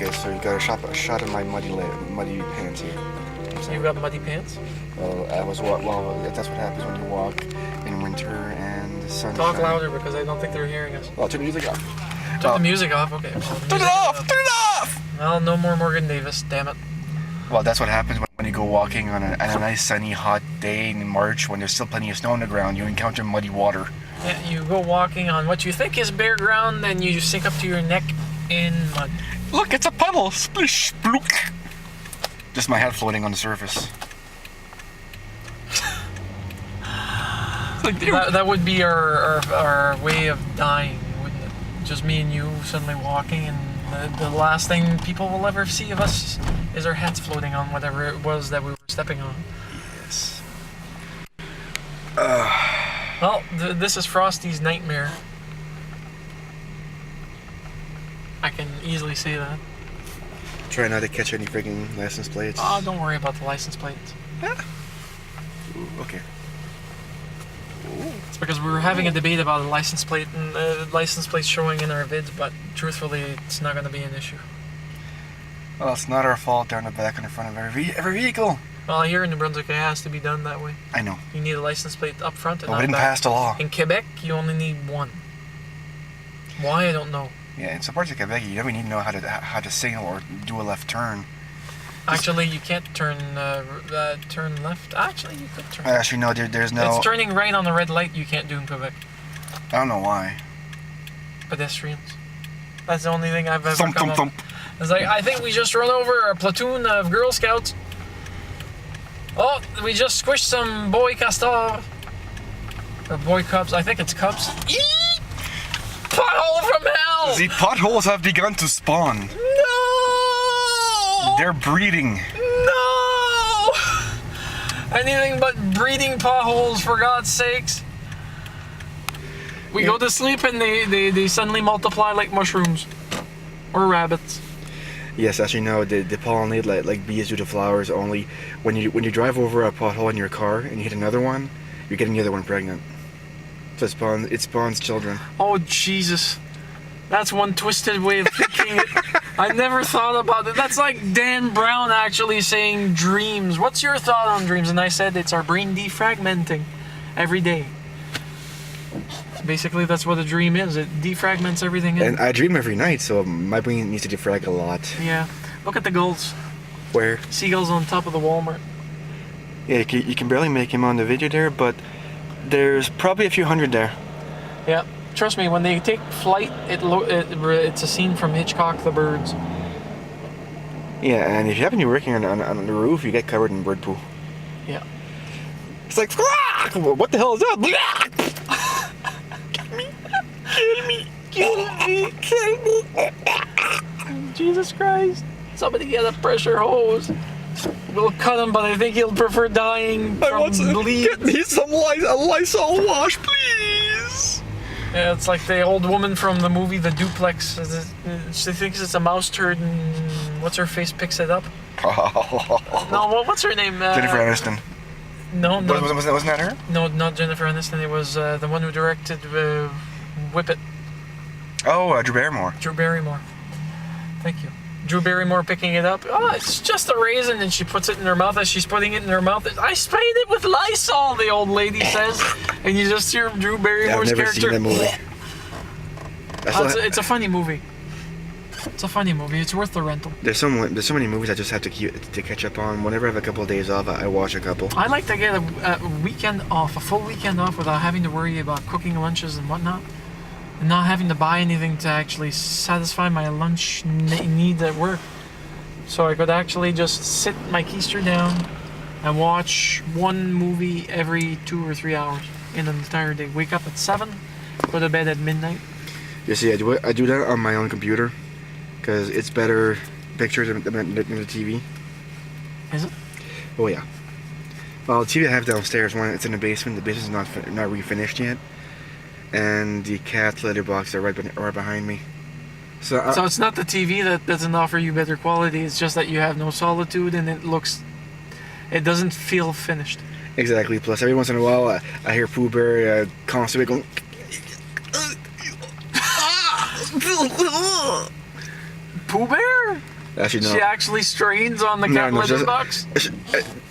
Okay, so you got a shot of my muddy pants here. You got muddy pants? Well, that's what happens when you walk in winter and the sun. Talk louder because I don't think they're hearing us. Well, turn the music off. Turn the music off, okay. Turn it off! Turn it off! Well, no more Morgan Davis, damn it. Well, that's what happens when you go walking on a nice sunny hot day in March when there's still plenty of snow on the ground. You encounter muddy water. Yeah, you go walking on what you think is bare ground, and you sink up to your neck in mud. Look, it's a puddle. Splish, splook. Just my head floating on the surface. That would be our way of dying, wouldn't it? Just me and you suddenly walking, and the last thing people will ever see of us is our heads floating on whatever it was that we were stepping on. Yes. Well, this is Frosty's nightmare. I can easily say that. Try not to catch any freaking license plates. Oh, don't worry about the license plates. Ooh, okay. It's because we were having a debate about a license plate and license plates showing in our vids, but truthfully, it's not going to be an issue. Well, it's not our fault they're on the back and in front of every vehicle. Well, here in New Brunswick, it has to be done that way. I know. You need a license plate up front and But not we didn't back. pass the law. In Quebec, you only need one. Why, I don't know. Yeah, in some parts of Quebec, you never need to know how to signal or do a left turn. Actually, you can't turn left. Actually, you could turn. Actually, no, there's no... It's turning right on the red light you can't do in Quebec. I don't know why. Pedestrians. That's the only thing I've ever Thump, come thump, up. thump. It's like, I think we just run over a platoon of Girl Scouts. Oh, we just squished some boy castor. Or boy cubs. I think it's cubs. Eee! Pothole from hell! The potholes have begun to spawn. No! They're breeding. No! Anything but breeding potholes, for God's sakes. We go to sleep and they suddenly multiply like mushrooms. Or rabbits. Yes, actually, no, they pollinate like bees do to flowers, only when you drive over a pothole in your car and you hit another one, you're getting the other one pregnant. So it spawns children. Oh, Jesus. That's one twisted way of thinking it. I never thought about it. That's like Dan Brown actually saying dreams. What's your thought on dreams? And I said it's our brain defragmenting every day. Basically, that's what a dream is. It defragments everything. And I dream every night, so my brain needs to defrag a lot. Yeah. Look at the gulls. Where? Seagulls on top of the Walmart. Yeah, you can barely make him on the video there, but there's probably a few hundred there. Yeah. Trust me, when they take flight, it's a scene from Hitchcock, The Birds. Yeah, and if you happen to be working on the roof, you get covered in bird poo. Yeah. It's like, what the hell is that? Kill me. Jesus Christ. Somebody get a pressure hose. We'll cut him, but I think he'll prefer dying from bleed. Get me a Lysol wash, please. Yeah, it's like the old woman from the movie The Duplex. She thinks it's a mouse turd and what's her face picks it up. No, what's her name? Jennifer Aniston. No. Wasn't that her? No, not Jennifer Aniston. It was the one who directed Whip It. Oh, Drew Barrymore. Drew Barrymore. Thank you. Drew Barrymore picking it up. Oh, it's just a raisin, and she puts it in her mouth. As she's putting it in her mouth, I sprayed it with Lysol, the old lady says. And you just hear Drew Barrymore's character. I've never seen that movie. It's a funny movie. It's a funny movie. It's worth the rental. There's so many movies I just have to catch up on. Whenever I have a couple of days off, I watch a couple. I like to get a weekend off, a full weekend off, without having to worry about cooking lunches and whatnot. And not having to buy anything to actually satisfy my lunch need at work. So I could actually just sit my keister down and watch one movie every 2 or 3 hours in an entire day. Wake up at 7, go to bed at midnight. You see, I do that on my own computer because it's better pictures than the TV. Is it? Oh yeah. Well, the TV I have downstairs, it's in the basement. The basement is not refinished yet. And the cat litter box are right behind me. So it's not the TV that doesn't offer you better quality. It's just that you have no solitude, and it doesn't feel finished. Exactly. Plus, every once in a while, I hear Pooh Bear constantly going. Pooh Bear? Actually, no. She actually strains on the cat litter just- box.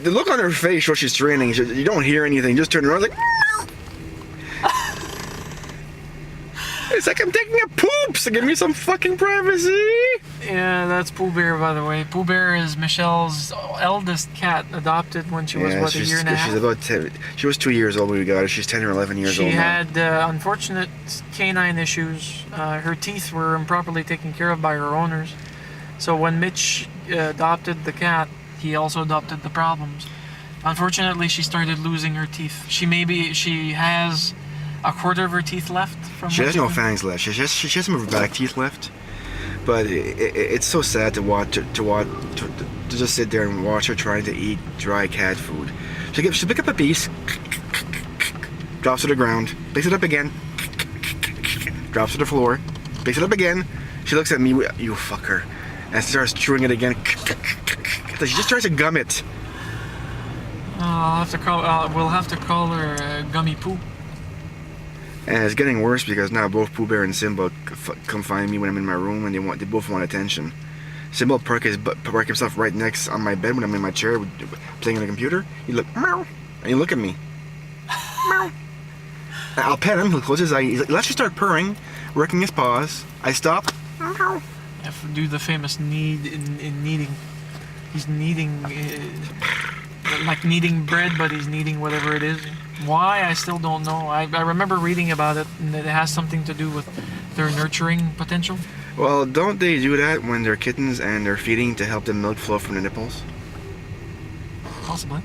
The look on her face while she's training, you don't hear anything. Just turn around like. It's like I'm taking a poop, so give me some fucking privacy. Yeah, that's Pooh Bear, by the way. Pooh Bear is Michelle's eldest cat, adopted when she was, what, a year and a half? She's about 10. She was 2 years old when we got her. She's 10 or 11 years old She now. had unfortunate canine issues. Her teeth were improperly taken care of by her owners. So when Mitch adopted the cat, he also adopted the problems. Unfortunately, she started losing her teeth. She has a quarter of her teeth left. She has no fangs left. She has some of her back teeth left. But it's so sad to just sit there and watch her trying to eat dry cat food. She'll pick up a piece, drops to the ground, picks it up again, drops to the floor, picks it up again. She looks at me, you fucker, and starts chewing it again. She just tries to gum it. We'll have to call her Gummy Poo. And it's getting worse because now both Pooh Bear and Simba come find me when I'm in my room, and they both want attention. Simba park himself right next on my bed when I'm in my chair playing on the computer. He look meow, and he look at me. Meow. I'll pet him. He'll close his eye. He lets you start purring, working his paws. I stop. Meow. I have to do the famous need in kneading. He's kneading, like kneading bread, but he's kneading whatever it is. Why, I still don't know. I remember reading about it, and it has something to do with their nurturing potential. Well, don't they do that when they're kittens and they're feeding to help the milk flow from the nipples? Possibly.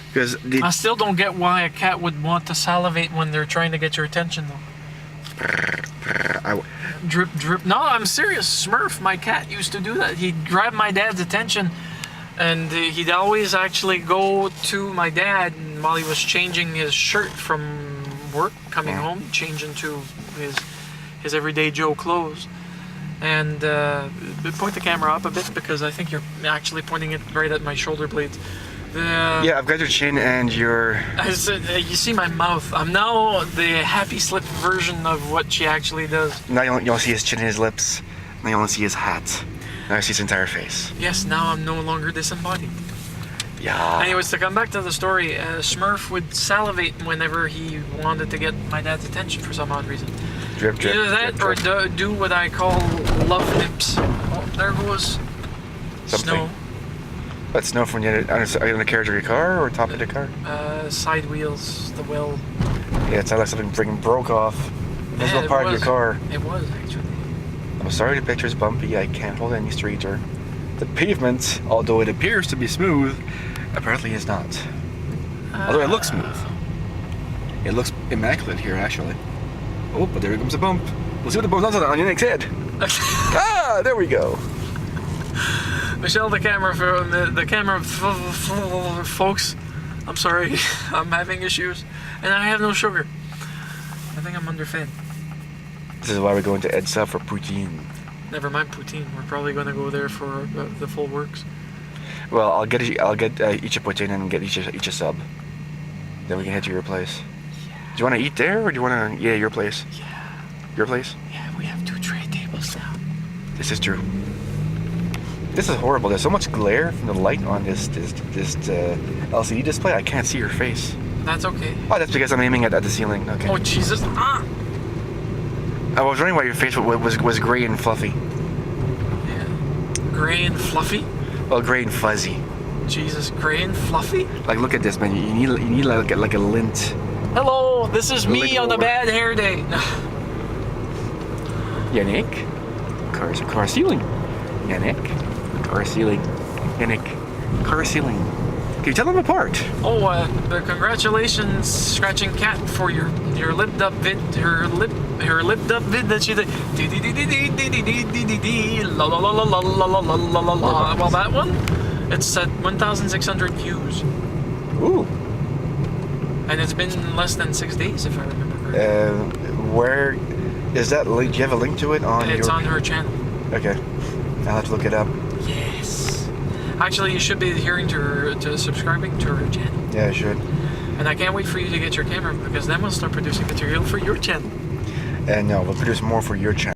Because I still don't get why a cat would want to salivate when they're trying to get your attention, though. Drip, drip. No, I'm serious. Smurf, my cat, used to do that. He'd grab my dad's attention, and he'd always actually go to my dad while he was changing his shirt from work, coming home, change into his everyday Joe clothes. And point the camera up a bit, because I think you're actually pointing it right at my shoulder blades. Yeah, I've got your chin and your... You see my mouth. I'm now the happy slip version of what she actually does. Now you don't see his chin and his lips. Now you only see his hat. Now I see his entire face. Yes, now I'm no longer disembodied. Yeah. Anyways, to come back to the story, Smurf would salivate whenever he wanted to get my dad's attention for some odd reason. Drip, drip, Either that drip, or do what I call love nips. Oh, there goes snow. That's snow from the carriage of your car or top of the car? Side wheels, the wheel. Yeah, it sounded like something freaking broke off. Visible part of your car. It was, actually. I'm sorry the picture's bumpy. I can't hold any street or... The pavement, although it appears to be smooth, apparently is not. Although it looks smooth. It looks immaculate here, actually. Oh, but there comes a bump. We'll see what the bump does on your next head. Ah, there we go. Michelle, the camera folks. I'm sorry, I'm having issues, and I have no sugar. I think I'm underfed. This is why we're going to Edsa for poutine. Never mind poutine. We're probably going to go there for the full works. Well, I'll get each a poutine and get each a sub. Then we can head to your place. Yeah. Do you want to eat there, or do you want to... Yeah, your place. Yeah. Your place? Yeah, we have 2 tray tables now. This is true. This is horrible. There's so much glare from the light on this LCD display. I can't see your face. That's okay. Oh, that's because I'm aiming at the ceiling. Okay. Oh, Jesus. Ah! I was wondering why your face was gray and fluffy. Yeah. Gray and fluffy? Well, gray and fuzzy. Jesus, gray and fluffy? Like, look at this, man. You need like a lint. Hello, this is me on a bad hair day. Yannick, car ceiling. Yannick, car ceiling. Yannick, car ceiling. Can you tell them apart? Oh, congratulations, Scratching Cat, for your lipped up vid. Her lipped up vid that she did. La la la la la la la la la la la. Well, that one, it's at 1,600 views. Ooh. And it's been less than 6 days, if I remember correctly. Where is that link? Do you have a link to it on It's on her channel. Okay. I'll have to look it up. Yes. Actually, you should be adhering to subscribing to her channel. Yeah, I should. And I can't wait for you to get your camera, because then we'll start producing material for your channel. And no, we'll produce more for your channel.